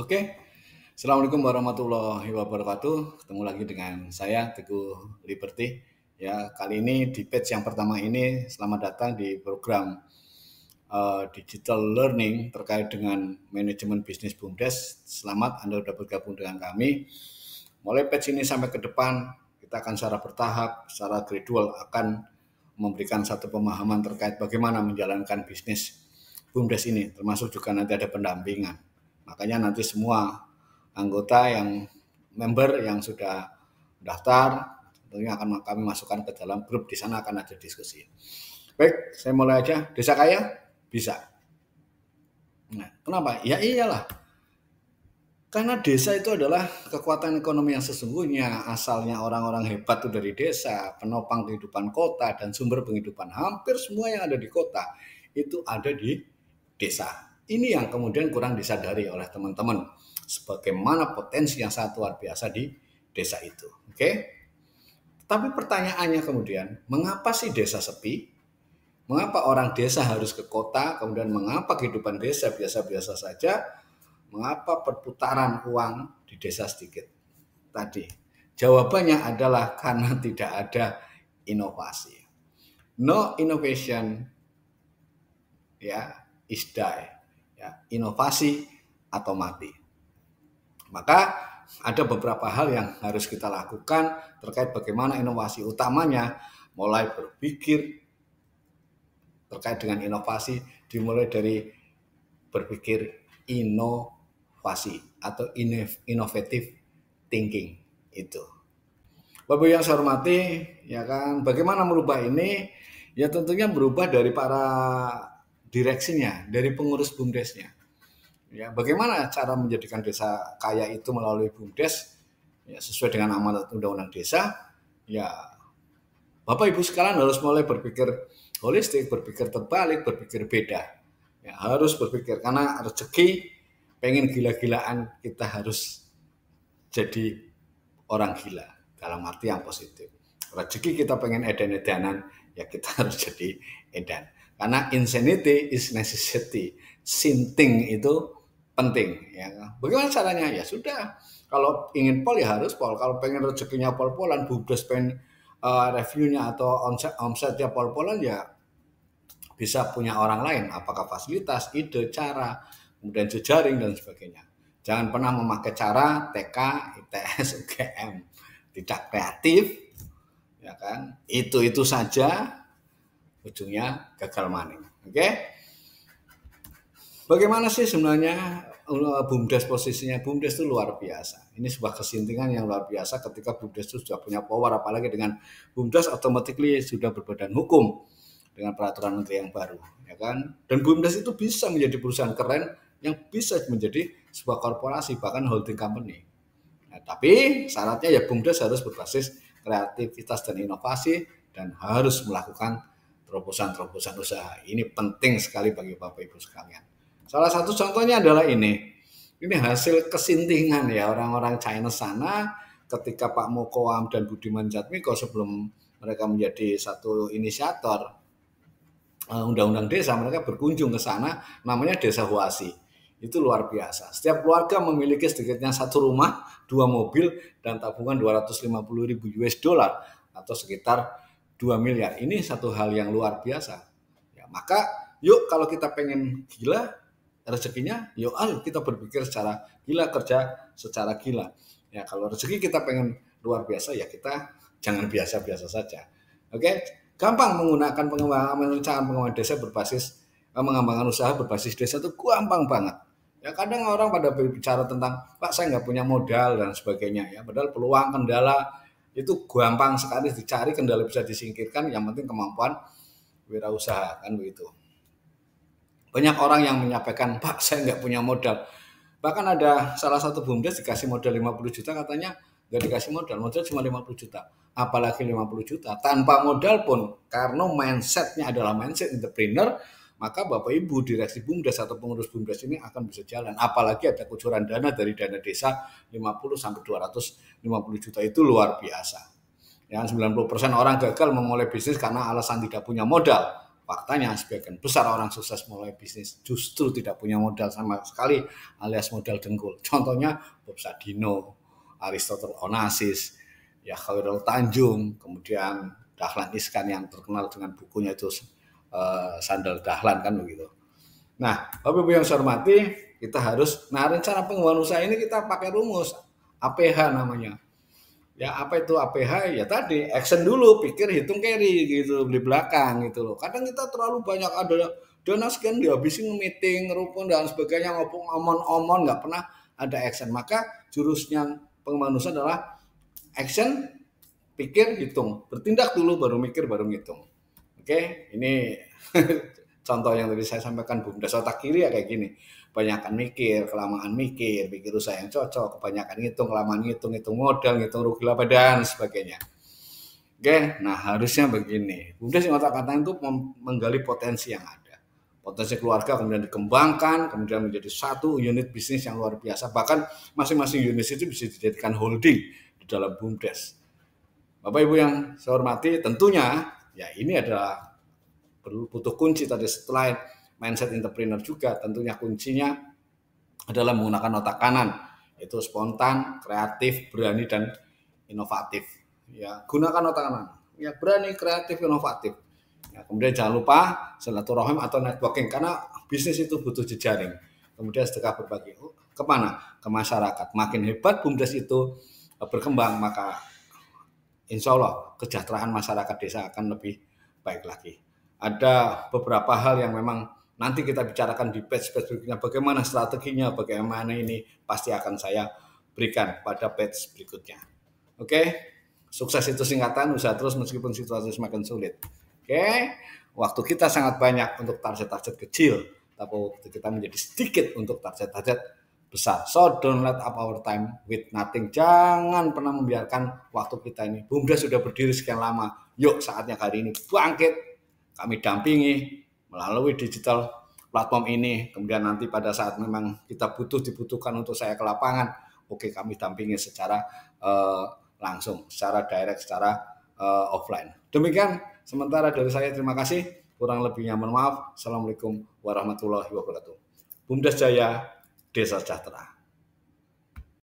Oke, Assalamualaikum warahmatullahi wabarakatuh. Ketemu lagi dengan saya Teguh Liberty. Ya, kali ini di page yang pertama ini selamat datang di program digital learning terkait dengan manajemen bisnis BUMDes. Selamat Anda sudah bergabung dengan kami. Mulai page ini sampai ke depan kita akan secara bertahap, secara gradual akan memberikan satu pemahaman terkait bagaimana menjalankan bisnis BUMDes ini, termasuk juga nanti ada pendampingan. Makanya nanti semua anggota yang member yang sudah daftar tentunya akan kami masukkan ke dalam grup, di sana akan ada diskusi. Baik, saya mulai aja. Desa kaya bisa. Nah, kenapa? Ya iyalah. Karena desa itu adalah kekuatan ekonomi yang sesungguhnya, asalnya orang-orang hebat itu dari desa, penopang kehidupan kota dan sumber penghidupan hampir semua yang ada di kota itu ada di desa. Ini yang kemudian kurang disadari oleh teman-teman. Sebagaimana potensi yang sangat luar biasa di desa itu. Oke? Tapi pertanyaannya kemudian, mengapa sih desa sepi? Mengapa orang desa harus ke kota? Kemudian mengapa kehidupan desa biasa-biasa saja? Mengapa perputaran uang di desa sedikit? Tadi jawabannya adalah karena tidak ada inovasi. No innovation ya is die. Ya, inovasi atau mati. Maka ada beberapa hal yang harus kita lakukan terkait bagaimana inovasi, utamanya mulai berpikir terkait dengan inovasi dimulai dari berpikir inovasi atau innovative thinking itu. Bapak yang saya hormati, ya kan, bagaimana merubah ini? Ya tentunya berubah dari para direksinya, dari pengurus BUMDesnya. Ya, bagaimana cara menjadikan desa kaya itu melalui BUMDes? Ya, sesuai dengan amanat Undang-Undang Desa. Ya, Bapak Ibu sekalian harus mulai berpikir holistik, berpikir terbalik, berpikir beda. Ya, harus berpikir karena rezeki pengen gila-gilaan kita harus jadi orang gila dalam arti yang positif. Rezeki kita pengen edan-edanan ya kita harus jadi edan. Karena insanity is necessity. Sinting itu penting. Ya. Bagaimana caranya? Ya sudah. Kalau ingin pol ya harus pol. Kalau pengen rezekinya pol-polan, BUMDes pengen reviewnya atau omsetnya pol-polan ya bisa punya orang lain, apakah fasilitas, ide, cara, kemudian jejaring dan sebagainya. Jangan pernah memakai cara TK, ITS, UGM tidak kreatif, ya kan? Itu saja ujungnya gagal maning. Oke? Bagaimana sih sebenarnya BUMDes posisinya? BUMDes itu luar biasa. Ini sebuah kesintingan yang luar biasa ketika BUMDes itu sudah punya power, apalagi dengan BUMDes automatically sudah berbadan hukum dengan peraturan menteri yang baru, ya kan? Dan BUMDes itu bisa menjadi perusahaan keren yang bisa menjadi sebuah korporasi bahkan holding company. Nah, tapi syaratnya ya BUMDes harus berbasis kreativitas dan inovasi dan harus melakukan terobosan-terobosan usaha. Ini penting sekali bagi Bapak Ibu sekalian. Salah satu contohnya adalah ini. Ini hasil kesintingan ya orang-orang China sana ketika Pak Mokoam dan Budiman Jatmiko sebelum mereka menjadi satu inisiator undang-undang desa, mereka berkunjung ke sana, namanya Desa Huasi. Itu luar biasa. Setiap keluarga memiliki sedikitnya satu rumah, 2 mobil, dan tabungan 250.000 US dollar atau sekitar 2 miliar. Ini satu hal yang luar biasa. Ya, maka yuk kalau kita pengen gila rezekinya, yuk ayo kita berpikir secara gila, kerja secara gila. Ya kalau rezeki kita pengen luar biasa ya kita jangan biasa-biasa saja. Oke, gampang menggunakan pengembangan desa berbasis mengembangkan usaha berbasis desa itu gampang banget. Ya kadang orang pada berbicara tentang Pak saya nggak punya modal dan sebagainya ya. Padahal peluang kendala itu gampang sekali dicari, kendala bisa disingkirkan. Yang penting kemampuan wirausaha kan begitu. Banyak orang yang menyampaikan Pak saya nggak punya modal. Bahkan ada salah satu BUMDes dikasih modal 50 juta katanya nggak dikasih modal cuma 50 juta. Apalagi 50 juta tanpa modal pun karena mindsetnya adalah mindset entrepreneur, maka Bapak Ibu direksi BUMDes atau pengurus BUMDes ini akan bisa jalan. Apalagi ada kucuran dana dari dana desa 50 sampai 250 juta itu luar biasa. Yang 90% orang gagal memulai bisnis karena alasan tidak punya modal. faktanya sebagian besar orang sukses mulai bisnis justru tidak punya modal sama sekali alias modal dengkul. Contohnya Bob Sadino, Aristotle Onassis, ya Khairul Tanjung, kemudian Dahlan Iskan yang terkenal dengan bukunya itu Sandal Dahlan kan begitu. Nah, Bapak Ibu yang saya hormati, kita harus, nah rencana pengembangan usaha ini kita pakai rumus APH namanya. Ya apa itu APH? Ya tadi action dulu, pikir, hitung, carry gitu, beli belakang gitu loh. Kadang kita terlalu banyak ada dana sekian dihabisin meeting, rukun dan sebagainya, ngomong omon-omon, nggak pernah ada action. Maka jurusnya pengembangan usaha adalah action, pikir, hitung. Bertindak dulu, baru mikir, baru ngitung. Oke, ini contoh yang tadi saya sampaikan, bumdes otak kiri ya kayak gini. Kebanyakan mikir, kelamaan mikir, pikir usaha yang cocok, kebanyakan ngitung, kelamaan ngitung, ngitung modal, ngitung rugi laba dan sebagainya. Oke, nah harusnya begini. Bumdes yang otak-atik itu menggali potensi yang ada. Potensi keluarga kemudian dikembangkan, kemudian menjadi satu unit bisnis yang luar biasa. Bahkan masing-masing unit itu bisa dijadikan holding di dalam bumdes. Bapak Ibu yang saya hormati, tentunya ya ini adalah butuh kunci tadi setelah mindset entrepreneur juga, tentunya kuncinya adalah menggunakan otak kanan, yaitu spontan, kreatif, berani, dan inovatif. Ya, gunakan otak kanan. Ya, berani, kreatif, inovatif. Ya, kemudian jangan lupa silaturahim atau networking, karena bisnis itu butuh jejaring. Kemudian sedekah berbagi. Kemana? Ke masyarakat. Makin hebat bumdes itu berkembang, maka insya Allah kesejahteraan masyarakat desa akan lebih baik lagi. Ada beberapa hal yang memang nanti kita bicarakan di batch berikutnya, bagaimana strateginya, bagaimana ini pasti akan saya berikan pada batch berikutnya. Oke, sukses itu singkatan, usaha terus meskipun situasi semakin sulit. Oke, waktu kita sangat banyak untuk target-target kecil, tapi waktu kita menjadi sedikit untuk target-target besar. So don't let up our time with nothing. Jangan pernah membiarkan waktu kita ini. Bumdes sudah berdiri sekian lama. Yuk saatnya hari ini bangkit. Kami dampingi melalui digital platform ini. Kemudian nanti pada saat memang kita dibutuhkan untuk saya ke lapangan, oke kami dampingi secara langsung, secara direct, secara offline. Demikian sementara dari saya, terima kasih. Kurang lebihnya mohon maaf. Assalamualaikum warahmatullahi wabarakatuh. Bumdes Jaya, Desa Sejahtera.